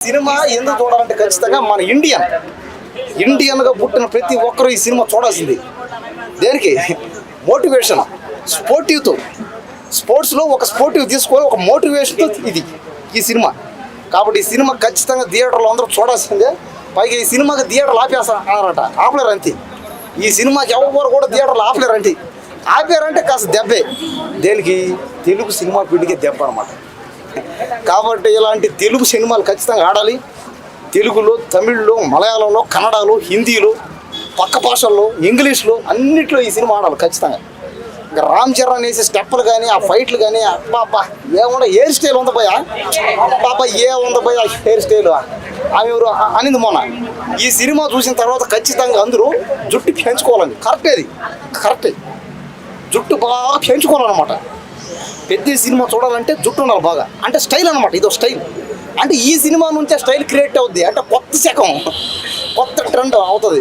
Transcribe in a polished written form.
Cinema ఎందుకు చూడాలంటే ఖచ్చితంగా మన ఇండియన్గా పుట్టిన ప్రతి ఒక్కరూ ఈ సినిమా చూడాల్సింది. దేనికి? మోటివేషన్, స్పోర్ట్స్లో ఒక స్పోర్టివ్ తీసుకొని ఒక మోటివేషన్తో ఇది ఈ సినిమా. కాబట్టి ఈ సినిమా ఖచ్చితంగా థియేటర్లో అందరూ చూడాల్సిందే. పైగా ఈ సినిమాకి థియేటర్లు ఆపేస్తారట, ఆపలేరు అంతే. ఈ సినిమాకి ఎవరు కూడా థియేటర్లు ఆపారంటే కాస్త దెబ్బే. దేనికి? తెలుగు సినిమా ఫీల్డ్కి దెబ్బ అనమాట. కాబట్టి ఇలాంటి తెలుగు సినిమాలు ఖచ్చితంగా ఆడాలి. తెలుగులో, తమిళ్లో, మలయాళంలో, కన్నడలో, హిందీలో, పక్క భాషల్లో, ఇంగ్లీష్లో అన్నిట్లో ఈ సినిమా ఆడాలి ఖచ్చితంగా. ఇంకా రామ్ చరణ్ వేసే స్టెప్పులు కానీ, ఆ ఫైట్లు కానీ, అబ్బా ఏముండ హెయిర్ స్టైల్ ఉంది భయ, బాబా ఉంది భయ హెయిర్ స్టైల్ ఆమె ఎవరు అనింది మొన్న. ఈ సినిమా చూసిన తర్వాత ఖచ్చితంగా అందరూ జుట్టు పెంచుకోవాలండి. కరెక్టే జుట్టు బాగా పెంచుకోవాలన్నమాట. పెద్ద సినిమా చూడాలంటే జుట్టు ఉండాలి బాగా, అంటే స్టైల్ అనమాట. ఇదో స్టైల్ అంటే ఈ సినిమా నుంచే స్టైల్ క్రియేట్ అవుద్ది. అంటే కొత్త శకం, కొత్త ట్రెండ్ అవుతుంది.